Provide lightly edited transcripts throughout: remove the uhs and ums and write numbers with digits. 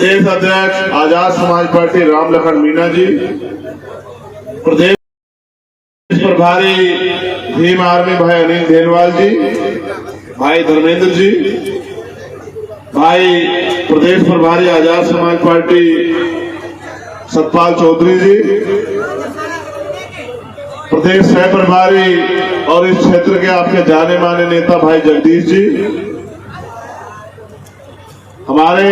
प्रदेश अध्यक्ष आजाद समाज पार्टी राम लखन मीणा जी, प्रदेश प्रभारी भीम आर्मी भाई अनिल धेनवाल जी, भाई धर्मेंद्र जी, भाई प्रदेश प्रभारी आजाद समाज पार्टी सतपाल चौधरी जी, प्रदेश सह प्रभारी और इस क्षेत्र के आपके जाने माने नेता भाई जगदीश जी, हमारे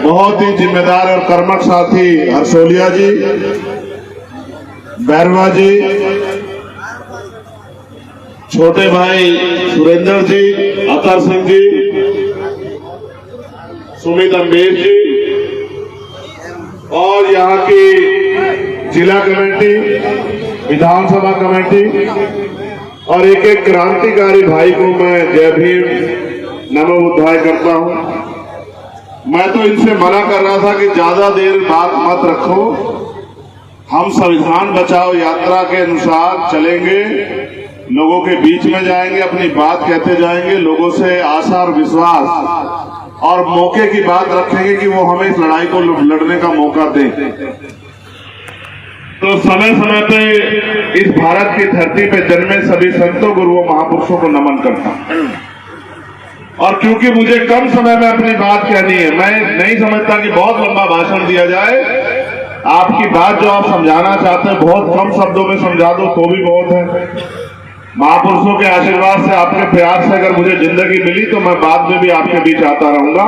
बहुत ही जिम्मेदार और कर्मठ साथी हर्षोलिया जी, बैरवा जी, छोटे भाई सुरेंद्र जी, अतर सिंह जी, सुमित अम्बेर जी और यहाँ की जिला कमेटी, विधानसभा कमेटी और एक एक क्रांतिकारी भाई को मैं जय भीम नमो बुद्धाय करता हूँ। मैं तो इनसे मना कर रहा था कि ज्यादा देर बात मत रखो, हम संविधान बचाओ यात्रा के अनुसार चलेंगे, लोगों के बीच में जाएंगे, अपनी बात कहते जाएंगे, लोगों से आशा और विश्वास और मौके की बात रखेंगे कि वो हमें इस लड़ाई को लड़ने का मौका दें। तो समय समय पे इस भारत की धरती पे जन्मे सभी संतों गुरुओं महापुरुषों को नमन करता हूं। और क्योंकि मुझे कम समय में अपनी बात कहनी है, मैं नहीं समझता कि बहुत लंबा भाषण दिया जाए। आपकी बात जो आप समझाना चाहते हैं बहुत कम शब्दों में समझा दो तो भी बहुत है। महापुरुषों के आशीर्वाद से, आपके प्यार से अगर मुझे जिंदगी मिली तो मैं बाद में भी आपके बीच आता रहूंगा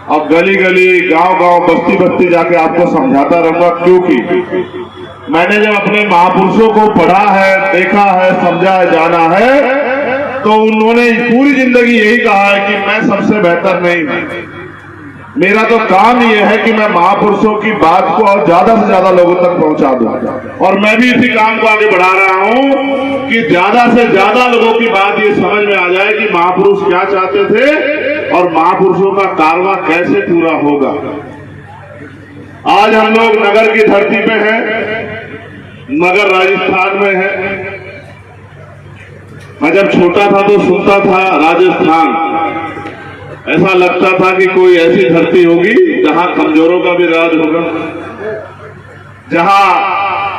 और गली गली, गांव गांव, बस्ती बस्ती जाके आपको समझाता रहूंगा। क्योंकि मैंने जब अपने महापुरुषों को पढ़ा है, देखा है, समझा है, जाना है, तो उन्होंने पूरी जिंदगी यही कहा है कि मैं सबसे बेहतर नहीं हूं। मेरा तो काम यह है कि मैं महापुरुषों की बात को और ज्यादा से ज्यादा लोगों तक पहुंचा दूं। और मैं भी इसी काम को आगे बढ़ा रहा हूं कि ज्यादा से ज्यादा लोगों की बात ये समझ में आ जाए कि महापुरुष क्या चाहते थे और महापुरुषों का कारवां कैसे पूरा होगा। आज हम लोग नगर की धरती पे हैं, नगर राजस्थान में है। मैं जब छोटा था तो सुनता था राजस्थान, ऐसा लगता था कि कोई ऐसी धरती होगी जहां कमजोरों का भी राज होगा, जहां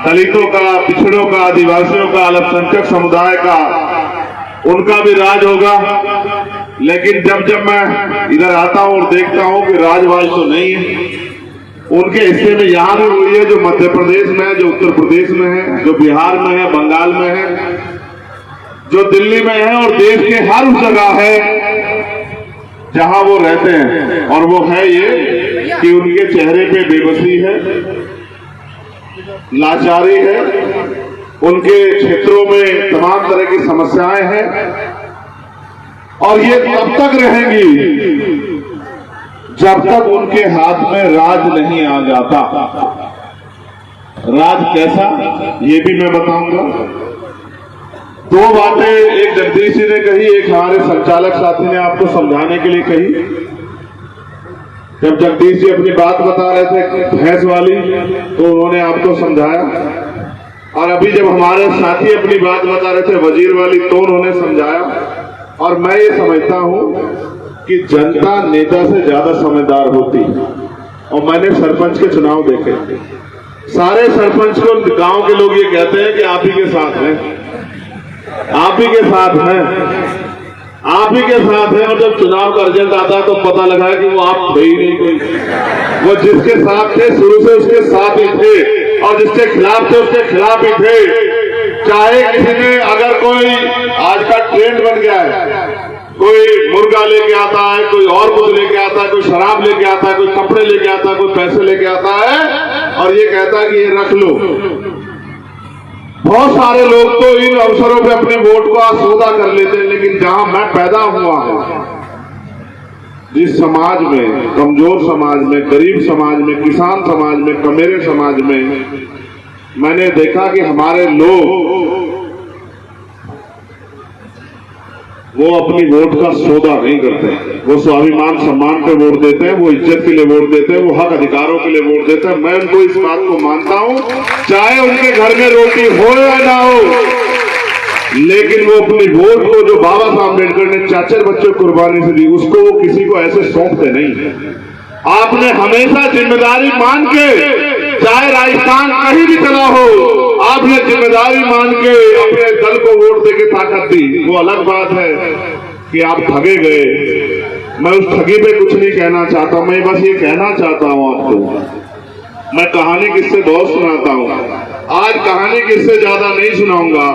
दलितों का, पिछड़ों का, आदिवासियों का, अल्पसंख्यक समुदाय का, उनका भी राज होगा। लेकिन जब जब मैं इधर आता हूं और देखता हूं कि राजवाज तो नहीं है। उनके हिस्से में यहां भी हुई है, जो मध्य प्रदेश में है, जो उत्तर प्रदेश में है, जो बिहार में है, बंगाल में है, जो दिल्ली में है और देश के हर उस जगह है जहां वो रहते हैं। और वो है ये कि उनके चेहरे पे बेबसी है, लाचारी है, उनके क्षेत्रों में तमाम तरह की समस्याएं हैं और ये तब तक रहेंगी जब तक उनके हाथ में राज नहीं आ जाता। राज कैसा, ये भी मैं बताऊंगा। दो बातें एक जगदीश जी ने कही, एक हमारे संचालक साथी ने आपको समझाने के लिए कही। जब जगदीश जी अपनी बात बता रहे थे भैंस वाली, तो उन्होंने आपको समझाया, और अभी जब हमारे साथी अपनी बात बता रहे थे वजीर वाली, तो उन्होंने समझाया। और मैं ये समझता हूं कि जनता नेता से ज्यादा समझदार होती है। और मैंने सरपंच के चुनाव देखे, सारे सरपंच को गांव के लोग ये कहते हैं कि आप ही के साथ हैं, आप ही के साथ हैं, आप ही के साथ हैं। और जब चुनाव का रिजल्ट आता है तो पता लगा कि वो आप थे ही नहीं कोई। वो जिसके साथ थे शुरू से उसके साथ ही थे और जिसके खिलाफ थे उसके खिलाफ ही थे। चाहे किसी ने, अगर कोई आज का ट्रेंड बन गया है, कोई मुर्गा लेके आता है, कोई और कुछ लेके आता है, कोई शराब लेके आता है, कोई कपड़े लेके आता है, कोई पैसे लेके आता है और ये कहता है कि ये रख लो। बहुत सारे लोग तो इन अवसरों पे अपने वोट का सौदा कर लेते हैं। लेकिन जहां मैं पैदा हुआ हूं, जिस समाज में, कमजोर समाज में, गरीब समाज में, किसान समाज में, कमेरे समाज में, मैंने देखा कि हमारे लोग वो अपनी वोट का सौदा नहीं करते। वो स्वाभिमान सम्मान पे वोट देते हैं, वो इज्जत के लिए वोट देते हैं, वो हक अधिकारों के लिए वोट देते हैं। मैं उनको इस बात को मानता हूं, चाहे उनके घर में रोटी हो या ना हो, लेकिन वो अपनी वोट को जो बाबा साहब अम्बेडकर ने 4 बच्चों कुर्बानी से दी, उसको वो किसी को ऐसे सौंपते नहीं। आपने हमेशा जिम्मेदारी मान के, चाहे राजस्थान कहीं भी चला हो, आपने जिम्मेदारी मान के अपने दल को वोट देके ताकत दी। वो अलग बात है कि आप ठगे गए। मैं उस ठगी पे कुछ नहीं कहना चाहता, मैं बस ये कहना चाहता हूं आपको। मैं कहानी किससे बहुत सुनाता हूं, आज कहानी किससे ज्यादा नहीं सुनाऊंगा।